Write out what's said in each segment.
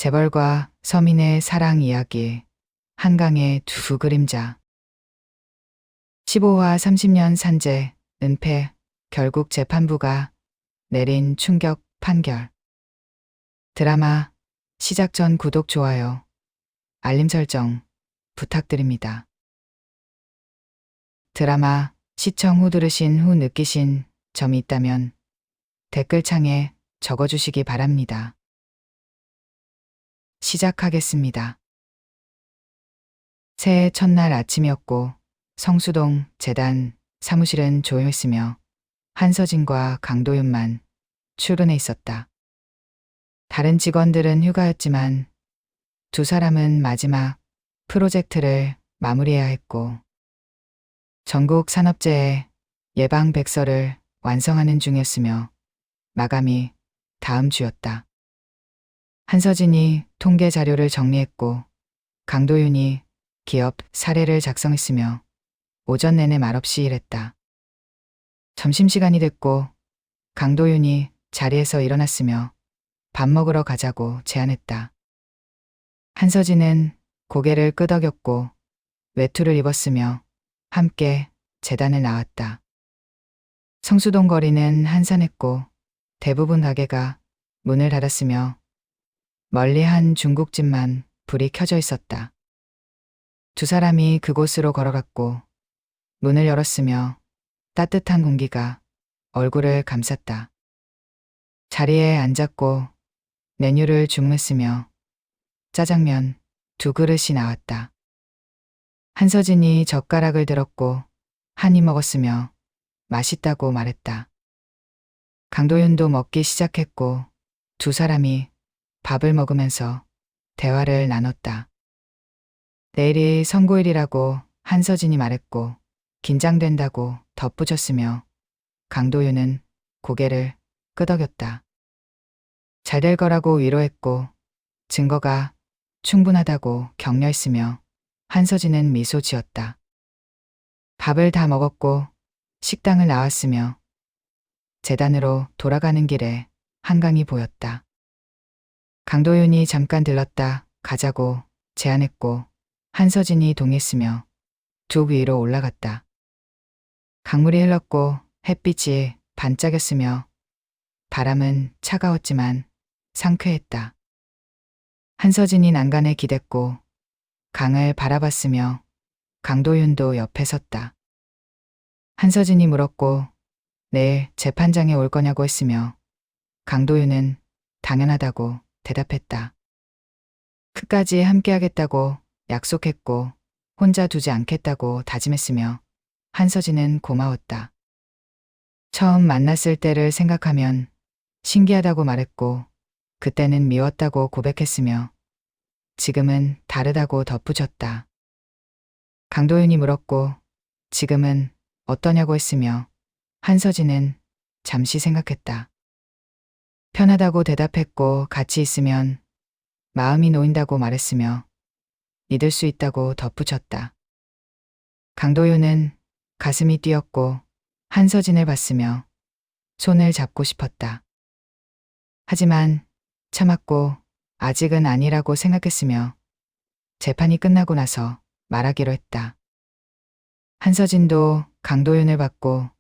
재벌과 서민의 사랑 이야기, 한강의 두 그림자. 15화 30년 산재, 은폐, 결국 재판부가 내린 충격 판결. 드라마 시작 전 구독, 좋아요, 알림 설정 부탁드립니다. 드라마 시청 후 들으신 후 느끼신 점이 있다면 댓글창에 적어주시기 바랍니다. 시작하겠습니다. 새해 첫날 아침이었고 성수동 재단 사무실은 조용했으며 한서진과 강도윤만 출근해 있었다. 다른 직원들은 휴가였지만 두 사람은 마지막 프로젝트를 마무리해야 했고 전국 산업재해 예방 백서를 완성하는 중이었으며 마감이 다음 주였다. 한서진이 통계 자료를 정리했고 강도윤이 기업 사례를 작성했으며 오전 내내 말없이 일했다. 점심시간이 됐고 강도윤이 자리에서 일어났으며 밥 먹으러 가자고 제안했다. 한서진은 고개를 끄덕였고 외투를 입었으며 함께 재단을 나왔다. 성수동 거리는 한산했고 대부분 가게가 문을 닫았으며 멀리 한 중국집만 불이 켜져 있었다. 두 사람이 그곳으로 걸어갔고 문을 열었으며 따뜻한 공기가 얼굴을 감쌌다. 자리에 앉았고 메뉴를 주문했으며 짜장면 두 그릇이 나왔다. 한서진이 젓가락을 들었고 한 입 먹었으며 맛있다고 말했다. 강도윤도 먹기 시작했고 두 사람이 밥을 먹으면서 대화를 나눴다. 내일이 선고일이라고 한서진이 말했고 긴장된다고 덧붙였으며 강도윤은 고개를 끄덕였다. 잘 될 거라고 위로했고 증거가 충분하다고 격려했으며 한서진은 미소 지었다. 밥을 다 먹었고 식당을 나왔으며 재단으로 돌아가는 길에 한강이 보였다. 강도윤이 잠깐 들렀다 가자고 제안했고 한서진이 동의했으며 두 위로 올라갔다. 강물이 흘렀고 햇빛이 반짝였으며 바람은 차가웠지만 상쾌했다. 한서진이 난간에 기댔고 강을 바라봤으며 강도윤도 옆에 섰다. 한서진이 물었고 내일 재판장에 올 거냐고 했으며 강도윤은 당연하다고 대답했다. 끝까지 함께하겠다고 약속했고 혼자 두지 않겠다고 다짐했으며 한서진은 고마웠다. 처음 만났을 때를 생각하면 신기하다고 말했고 그때는 미웠다고 고백했으며 지금은 다르다고 덧붙였다. 강도윤이 물었고 지금은 어떠냐고 했으며 한서진은 잠시 생각했다. 편하다고 대답했고 같이 있으면 마음이 놓인다고 말했으며 믿을 수 있다고 덧붙였다. 강도윤은 가슴이 뛰었고 한서진을 봤으며 손을 잡고 싶었다. 하지만 참았고 아직은 아니라고 생각했으며 재판이 끝나고 나서 말하기로 했다. 한서진도 강도윤을 봤고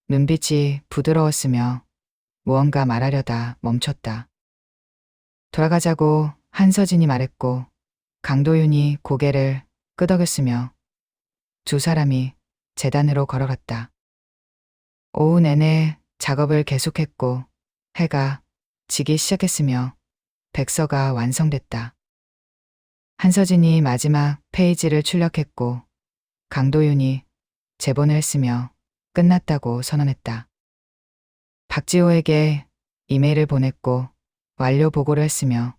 눈빛이 부드러웠으며 무언가 말하려다 멈췄다. 돌아가자고 한서진이 말했고 강도윤이 고개를 끄덕였으며 두 사람이 재단으로 걸어갔다. 오후 내내 작업을 계속했고 해가 지기 시작했으며 백서가 완성됐다. 한서진이 마지막 페이지를 출력했고 강도윤이 제본을 했으며 끝났다고 선언했다. 박지호에게 이메일을 보냈고 완료 보고를 했으며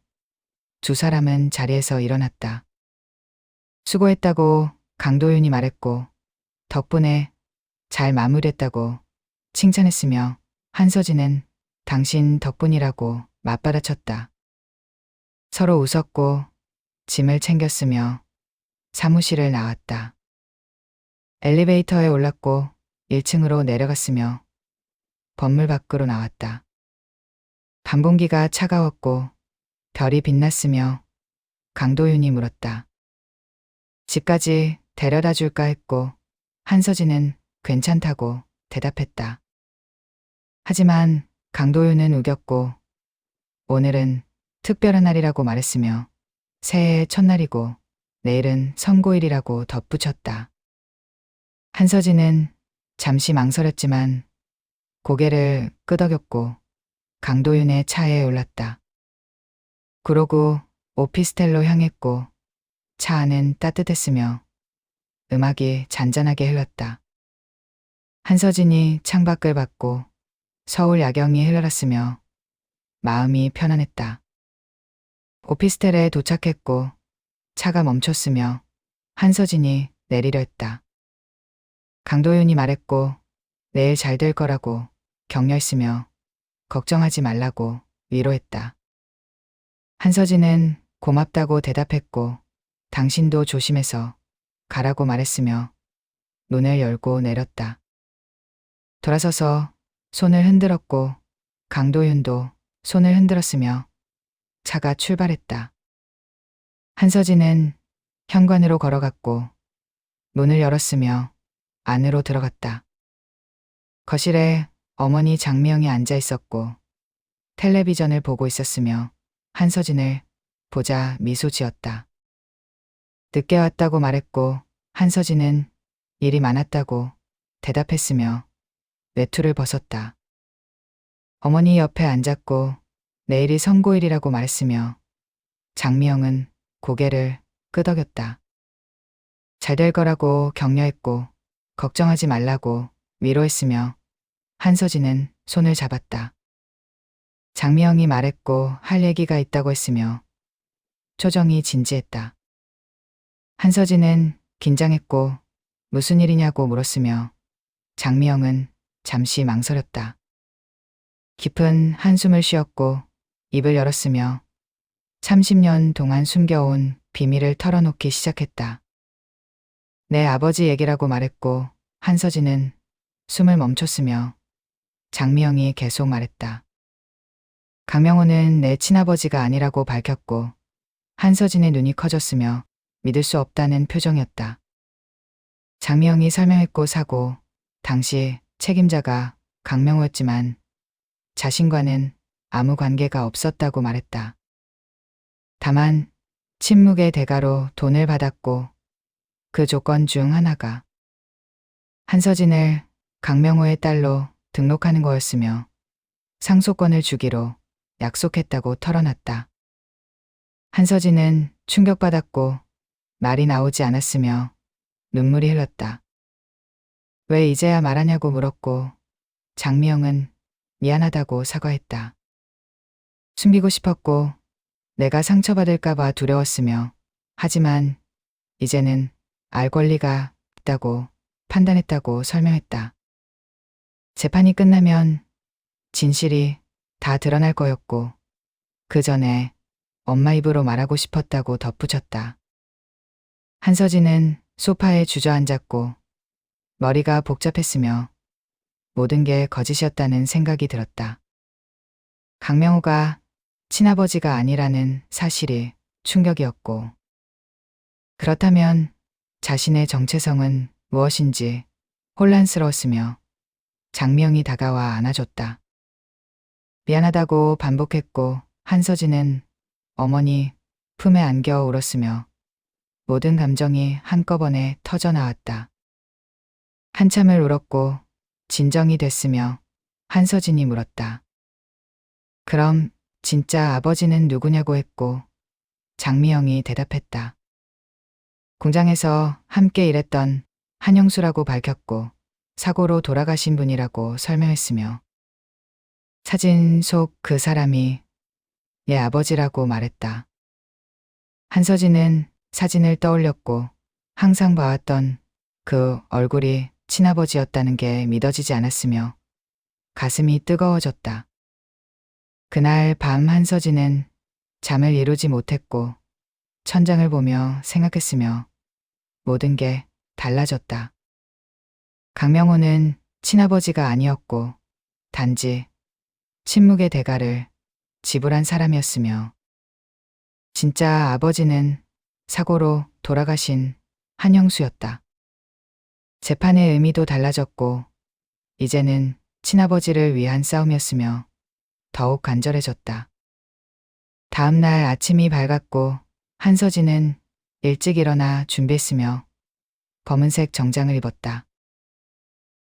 두 사람은 자리에서 일어났다. 수고했다고 강도윤이 말했고 덕분에 잘 마무리했다고 칭찬했으며 한서진은 당신 덕분이라고 맞받아쳤다. 서로 웃었고 짐을 챙겼으며 사무실을 나왔다. 엘리베이터에 올랐고 1층으로 내려갔으며 건물 밖으로 나왔다. 밤 공기가 차가웠고 별이 빛났으며 강도윤이 물었다. 집까지 데려다 줄까 했고 한서진은 괜찮다고 대답했다. 하지만 강도윤은 우겼고 오늘은 특별한 날이라고 말했으며 새해의 첫날이고 내일은 선고일이라고 덧붙였다. 한서진은 잠시 망설였지만 고개를 끄덕였고 강도윤의 차에 올랐다. 그러고 오피스텔로 향했고 차 안은 따뜻했으며 음악이 잔잔하게 흘렀다. 한서진이 창밖을 봤고 서울 야경이 흘러갔으며 마음이 편안했다. 오피스텔에 도착했고 차가 멈췄으며 한서진이 내리려 했다. 강도윤이 말했고 내일 잘 될 거라고 격려했으며 걱정하지 말라고 위로했다. 한서진은 고맙다고 대답했고 당신도 조심해서 가라고 말했으며 문을 열고 내렸다. 돌아서서 손을 흔들었고 강도윤도 손을 흔들었으며 차가 출발했다. 한서진은 현관으로 걸어갔고 문을 열었으며 안으로 들어갔다. 거실에 어머니 장미영이 앉아 있었고 텔레비전을 보고 있었으며 한서진을 보자 미소 지었다. 늦게 왔다고 말했고 한서진은 일이 많았다고 대답했으며 외투를 벗었다. 어머니 옆에 앉았고 내일이 선고일이라고 말했으며 장미영은 고개를 끄덕였다. 잘 될 거라고 격려했고 걱정하지 말라고 위로했으며 한서진은 손을 잡았다. 장미영이 말했고 할 얘기가 있다고 했으며 표정이 진지했다. 한서진은 긴장했고 무슨 일이냐고 물었으며 장미영은 잠시 망설였다. 깊은 한숨을 쉬었고 입을 열었으며 30년 동안 숨겨온 비밀을 털어놓기 시작했다. 내 아버지 얘기라고 말했고 한서진은 숨을 멈췄으며 장미영이 계속 말했다. 강명호는 내 친아버지가 아니라고 밝혔고 한서진의 눈이 커졌으며 믿을 수 없다는 표정이었다. 장미영이 설명했고 사고 당시 책임자가 강명호였지만 자신과는 아무 관계가 없었다고 말했다. 다만 침묵의 대가로 돈을 받았고 그 조건 중 하나가 한서진을 강명호의 딸로 등록하는 거였으며 상속권을 주기로 약속했다고 털어놨다. 한서진은 충격받았고 말이 나오지 않았으며 눈물이 흘렀다. 왜 이제야 말하냐고 물었고 장미영은 미안하다고 사과했다. 숨기고 싶었고 내가 상처받을까봐 두려웠으며 하지만 이제는 알 권리가 있다고 판단했다고 설명했다. 재판이 끝나면 진실이 다 드러날 거였고 그 전에 엄마 입으로 말하고 싶었다고 덧붙였다. 한서진은 소파에 주저앉았고 머리가 복잡했으며 모든 게 거짓이었다는 생각이 들었다. 강명호가 친아버지가 아니라는 사실이 충격이었고 그렇다면 자신의 정체성은 무엇인지 혼란스러웠으며 장미영이 다가와 안아줬다. 미안하다고 반복했고 한서진은 어머니 품에 안겨 울었으며 모든 감정이 한꺼번에 터져 나왔다. 한참을 울었고 진정이 됐으며 한서진이 물었다. 그럼 진짜 아버지는 누구냐고 했고 장미영이 대답했다. 공장에서 함께 일했던 한영수라고 밝혔고 사고로 돌아가신 분이라고 설명했으며 사진 속 그 사람이 얘 아버지라고 말했다. 한서진은 사진을 떠올렸고 항상 봐왔던 그 얼굴이 친아버지였다는 게 믿어지지 않았으며 가슴이 뜨거워졌다. 그날 밤 한서진은 잠을 이루지 못했고 천장을 보며 생각했으며 모든 게 달라졌다. 강명호는 친아버지가 아니었고 단지 침묵의 대가를 지불한 사람이었으며 진짜 아버지는 사고로 돌아가신 한영수였다. 재판의 의미도 달라졌고 이제는 친아버지를 위한 싸움이었으며 더욱 간절해졌다. 다음 날 아침이 밝았고 한서진은 일찍 일어나 준비했으며 검은색 정장을 입었다.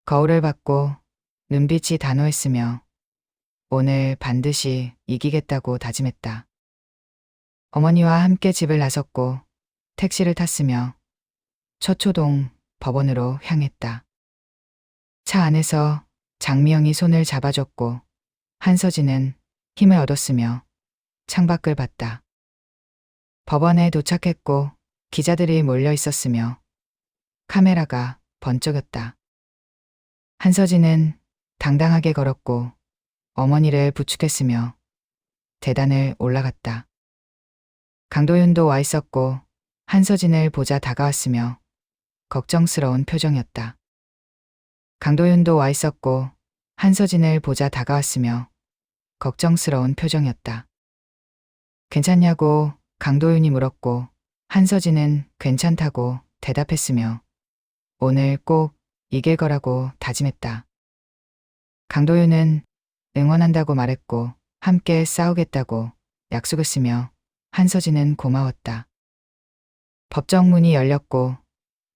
거울을 받고 눈빛이 단호했으며 오늘 반드시 이기겠다고 다짐했다. 어머니와 함께 집을 나섰고 택시를 탔으며 서초동 법원으로 향했다. 차 안에서 장미영이 손을 잡아줬고 한서진은 힘을 얻었으며 창밖을 봤다. 법원에 도착했고 기자들이 몰려 있었으며 카메라가 번쩍였다. 한서진은 당당하게 걸었고 어머니를 부축했으며 계단을 올라갔다. 강도윤도 와 있었고 한서진을 보자 다가왔으며 걱정스러운 표정이었다. 강도윤도 와 있었고 한서진을 보자 다가왔으며 걱정스러운 표정이었다. 괜찮냐고 강도윤이 물었고 한서진은 괜찮다고 대답했으며 오늘 꼭 이길 거라고 다짐했다. 강도윤은 응원한다고 말했고 함께 싸우겠다고 약속했으며 한서진은 고마웠다. 법정 문이 열렸고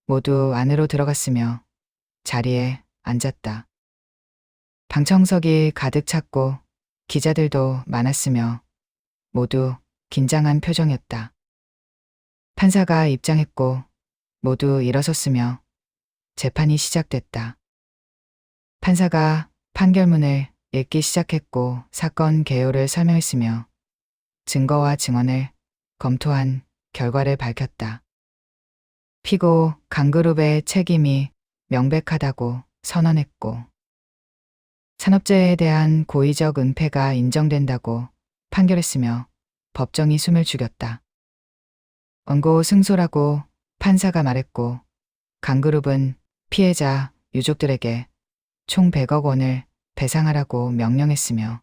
모두 안으로 들어갔으며 자리에 앉았다. 방청석이 가득 찼고 기자들도 많았으며 모두 긴장한 표정이었다. 판사가 입장했고 모두 일어섰으며 재판이 시작됐다. 판사가 판결문을 읽기 시작했고 사건 개요를 설명했으며 증거와 증언을 검토한 결과를 밝혔다. 피고 강그룹의 책임이 명백하다고 선언했고 산업재해에 대한 고의적 은폐가 인정된다고 판결했으며 법정이 숨을 죽였다. 원고 승소라고 판사가 말했고 강그룹은 피해자 유족들에게 총 100억 원을 배상하라고 명령했으며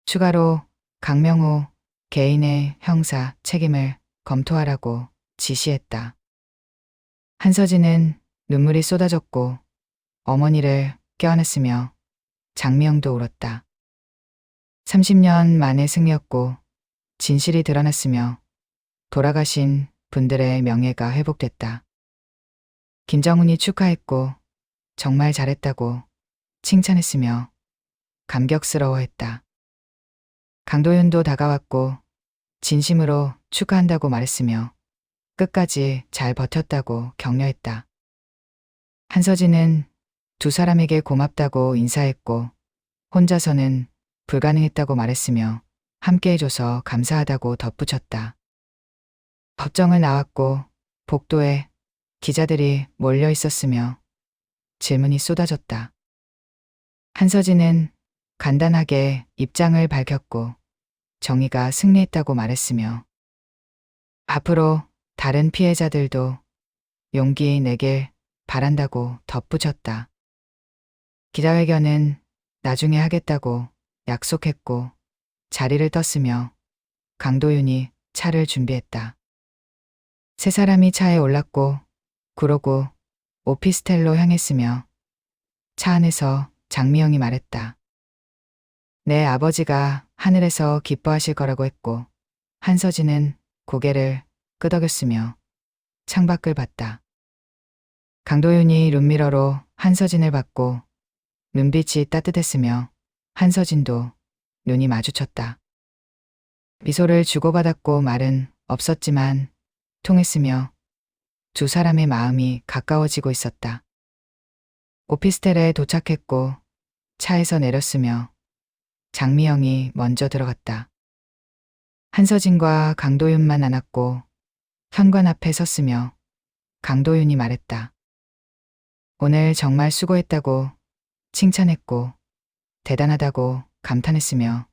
추가로 강명호 개인의 형사 책임을 검토하라고 지시했다. 한서진은 눈물이 쏟아졌고 어머니를 껴안았으며 장미영도 울었다. 30년 만의 승리였고 진실이 드러났으며 돌아가신 분들의 명예가 회복됐다. 김정훈이 축하했고 정말 잘했다고 칭찬했으며 감격스러워했다. 강도윤도 다가왔고 진심으로 축하한다고 말했으며 끝까지 잘 버텼다고 격려했다. 한서진은 두 사람에게 고맙다고 인사했고 혼자서는 불가능했다고 말했으며 함께해줘서 감사하다고 덧붙였다. 법정을 나왔고 복도에 기자들이 몰려 있었으며 질문이 쏟아졌다. 한서진은 간단하게 입장을 밝혔고 정의가 승리했다고 말했으며 앞으로 다른 피해자들도 용기 내길 바란다고 덧붙였다. 기자회견은 나중에 하겠다고 약속했고 자리를 떴으며 강도윤이 차를 준비했다. 세 사람이 차에 올랐고 그러고 오피스텔로 향했으며 차 안에서 장미영이 말했다. 내 아버지가 하늘에서 기뻐하실 거라고 했고 한서진은 고개를 끄덕였으며 창밖을 봤다. 강도윤이 룸미러로 한서진을 봤고 눈빛이 따뜻했으며 한서진도 눈이 마주쳤다. 미소를 주고받았고 말은 없었지만 통했으며 두 사람의 마음이 가까워지고 있었다. 오피스텔에 도착했고 차에서 내렸으며 장미영이 먼저 들어갔다. 한서진과 강도윤만 남았고 현관 앞에 섰으며 강도윤이 말했다. 오늘 정말 수고했다고 칭찬했고 대단하다고 감탄했으며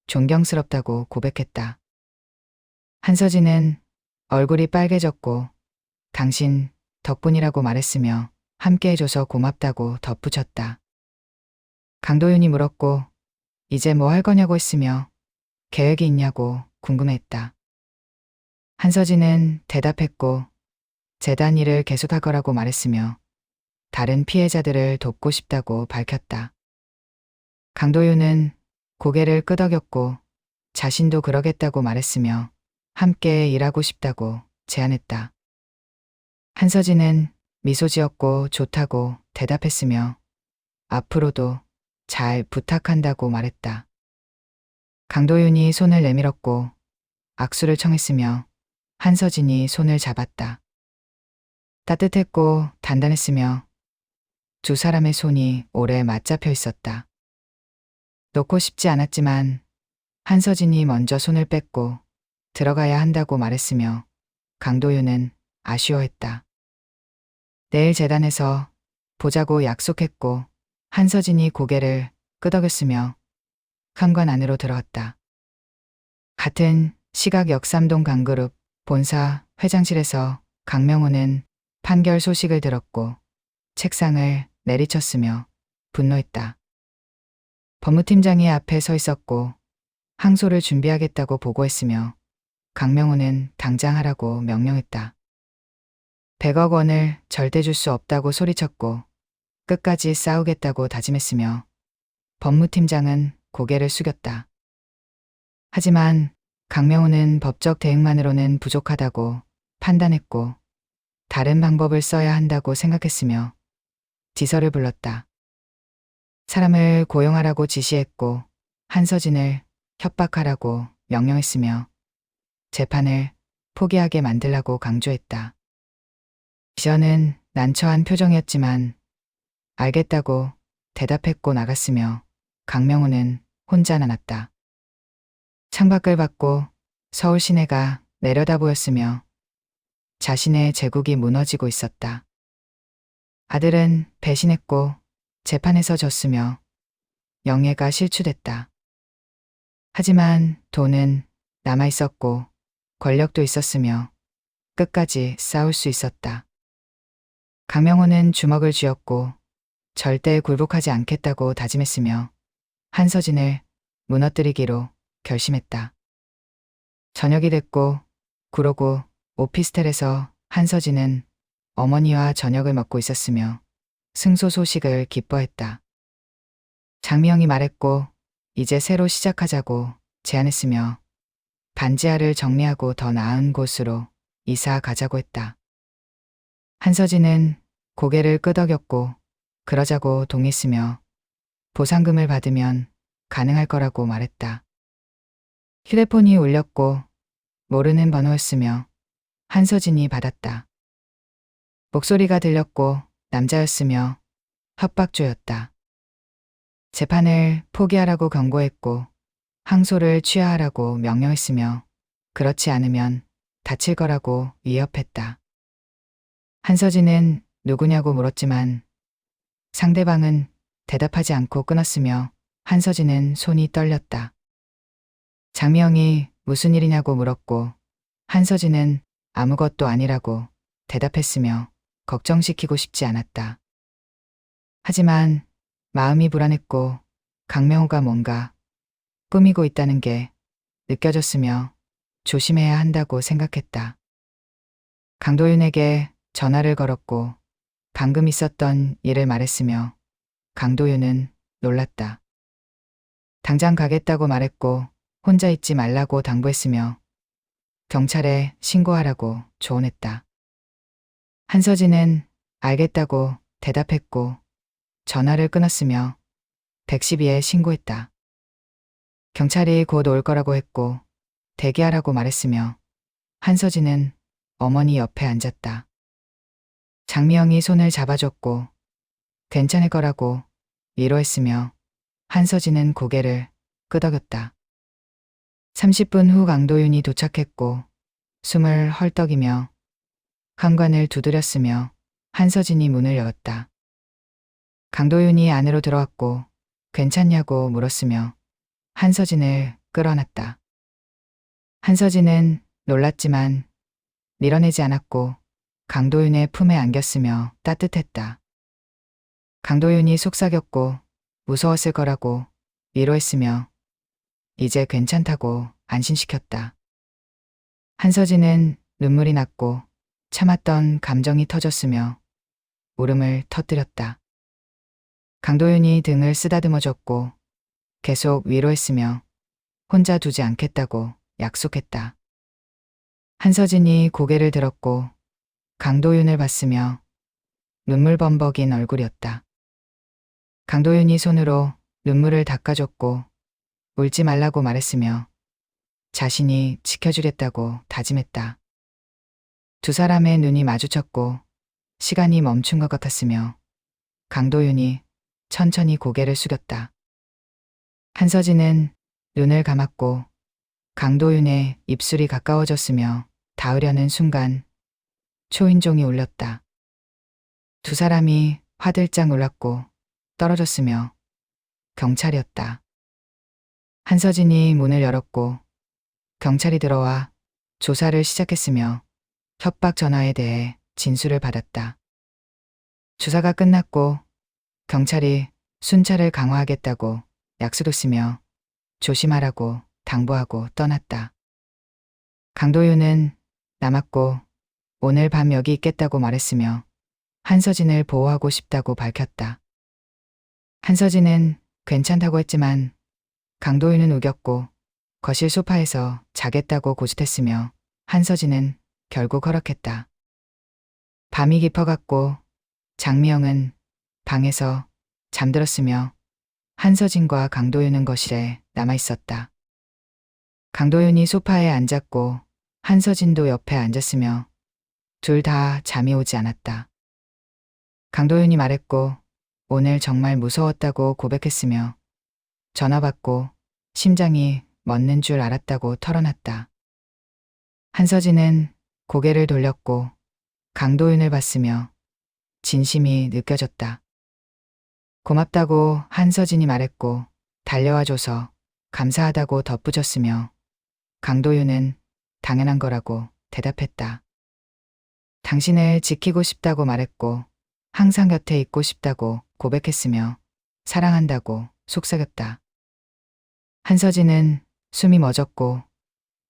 존경스럽다고 고백했다. 한서진은 얼굴이 빨개졌고 당신 덕분이라고 말했으며 함께해줘서 고맙다고 덧붙였다. 강도윤이 물었고 이제 뭐 할 거냐고 했으며 계획이 있냐고 궁금했다. 한서진은 대답했고 재단 일을 계속할 거라고 말했으며 다른 피해자들을 돕고 싶다고 밝혔다. 강도윤은 고개를 끄덕였고 자신도 그러겠다고 말했으며 함께 일하고 싶다고 제안했다. 한서진은 미소 지었고 좋다고 대답했으며 앞으로도 잘 부탁한다고 말했다. 강도윤이 손을 내밀었고 악수를 청했으며 한서진이 손을 잡았다. 따뜻했고 단단했으며 두 사람의 손이 오래 맞잡혀 있었다. 놓고 싶지 않았지만 한서진이 먼저 손을 뺐고 들어가야 한다고 말했으며 강도윤은 아쉬워했다. 내일 재단에서 보자고 약속했고 한서진이 고개를 끄덕였으며 현관 안으로 들어왔다. 같은 시각 역삼동 강그룹 본사 회장실에서 강명호는 판결 소식을 들었고 책상을 내리쳤으며 분노했다. 법무팀장이 앞에 서 있었고 항소를 준비하겠다고 보고했으며 강명호는 당장 하라고 명령했다. 100억 원을 절대 줄 수 없다고 소리쳤고 끝까지 싸우겠다고 다짐했으며 법무팀장은 고개를 숙였다. 하지만 강명호는 법적 대응만으로는 부족하다고 판단했고 다른 방법을 써야 한다고 생각했으며 지서를 불렀다. 사람을 고용하라고 지시했고 한서진을 협박하라고 명령했으며 재판을 포기하게 만들라고 강조했다. 지서는 난처한 표정이었지만 알겠다고 대답했고 나갔으며 강명호는 혼자 남았다. 창밖을 봤고 서울 시내가 내려다 보였으며 자신의 제국이 무너지고 있었다. 아들은 배신했고 재판에서 졌으며 영예가 실추됐다. 하지만 돈은 남아있었고 권력도 있었으며 끝까지 싸울 수 있었다. 강명호는 주먹을 쥐었고 절대 굴복하지 않겠다고 다짐했으며 한서진을 무너뜨리기로 결심했다. 저녁이 됐고 구로구 오피스텔에서 한서진은 어머니와 저녁을 먹고 있었으며 승소 소식을 기뻐했다. 장미영이 말했고 이제 새로 시작하자고 제안했으며 반지하를 정리하고 더 나은 곳으로 이사 가자고 했다. 한서진은 고개를 끄덕였고 그러자고 동의했으며 보상금을 받으면 가능할 거라고 말했다. 휴대폰이 울렸고 모르는 번호였으며 한서진이 받았다. 목소리가 들렸고 남자였으며 협박조였다. 재판을 포기하라고 경고했고 항소를 취하하라고 명령했으며 그렇지 않으면 다칠 거라고 위협했다. 한서진은 누구냐고 물었지만 상대방은 대답하지 않고 끊었으며 한서진은 손이 떨렸다. 장미영이 무슨 일이냐고 물었고 한서진은 아무것도 아니라고 대답했으며 걱정시키고 싶지 않았다. 하지만 마음이 불안했고 강명호가 뭔가 꾸미고 있다는 게 느껴졌으며 조심해야 한다고 생각했다. 강도윤에게 전화를 걸었고 방금 있었던 일을 말했으며 강도윤은 놀랐다. 당장 가겠다고 말했고 혼자 있지 말라고 당부했으며 경찰에 신고하라고 조언했다. 한서진은 알겠다고 대답했고 전화를 끊었으며 112에 신고했다. 경찰이 곧 올 거라고 했고 대기하라고 말했으며 한서진은 어머니 옆에 앉았다. 장미영이 손을 잡아줬고 괜찮을 거라고 위로했으며 한서진은 고개를 끄덕였다. 30분 후 강도윤이 도착했고 숨을 헐떡이며 현관을 두드렸으며 한서진이 문을 열었다. 강도윤이 안으로 들어왔고 괜찮냐고 물었으며 한서진을 끌어안았다. 한서진은 놀랐지만 밀어내지 않았고 강도윤의 품에 안겼으며 따뜻했다. 강도윤이 속삭였고 무서웠을 거라고 위로했으며 이제 괜찮다고 안심시켰다. 한서진은 눈물이 났고 참았던 감정이 터졌으며 울음을 터뜨렸다. 강도윤이 등을 쓰다듬어줬고 계속 위로했으며 혼자 두지 않겠다고 약속했다. 한서진이 고개를 들었고 강도윤을 봤으며 눈물 범벅인 얼굴이었다. 강도윤이 손으로 눈물을 닦아줬고 울지 말라고 말했으며 자신이 지켜주겠다고 다짐했다. 두 사람의 눈이 마주쳤고 시간이 멈춘 것 같았으며 강도윤이 천천히 고개를 숙였다. 한서진은 눈을 감았고 강도윤의 입술이 가까워졌으며 닿으려는 순간 초인종이 울렸다. 두 사람이 화들짝 놀랐고 떨어졌으며 경찰이었다. 한서진이 문을 열었고 경찰이 들어와 조사를 시작했으며 협박 전화에 대해 진술을 받았다. 조사가 끝났고 경찰이 순찰을 강화하겠다고 약속했으며 조심하라고 당부하고 떠났다. 강도윤은 남았고 오늘 밤 여기 있겠다고 말했으며 한서진을 보호하고 싶다고 밝혔다. 한서진은 괜찮다고 했지만 강도윤은 우겼고 거실 소파에서 자겠다고 고집했으며 한서진은 결국 허락했다. 밤이 깊어갔고 장미영은 방에서 잠들었으며 한서진과 강도윤은 거실에 남아있었다. 강도윤이 소파에 앉았고 한서진도 옆에 앉았으며 둘 다 잠이 오지 않았다. 강도윤이 말했고 오늘 정말 무서웠다고 고백했으며 전화 받고 심장이 멎는 줄 알았다고 털어놨다. 한서진은 고개를 돌렸고 강도윤을 봤으며 진심이 느껴졌다. 고맙다고 한서진이 말했고 달려와줘서 감사하다고 덧붙였으며 강도윤은 당연한 거라고 대답했다. 당신을 지키고 싶다고 말했고 항상 곁에 있고 싶다고 고백했으며 사랑한다고 속삭였다. 한서진은 숨이 멎었고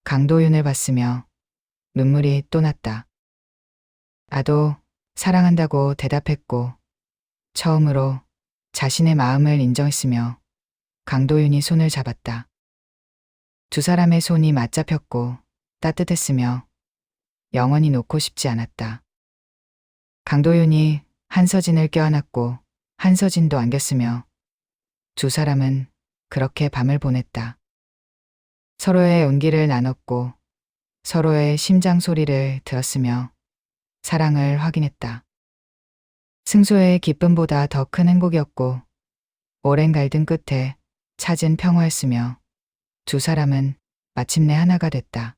강도윤을 봤으며 눈물이 또 났다. 나도 사랑한다고 대답했고 처음으로 자신의 마음을 인정했으며 강도윤이 손을 잡았다. 두 사람의 손이 맞잡혔고 따뜻했으며 영원히 놓고 싶지 않았다. 강도윤이 한서진을 껴안았고 한서진도 안겼으며 두 사람은 그렇게 밤을 보냈다. 서로의 온기를 나눴고 서로의 심장 소리를 들었으며 사랑을 확인했다. 승소의 기쁨보다 더 큰 행복이었고 오랜 갈등 끝에 찾은 평화였으며 두 사람은 마침내 하나가 됐다.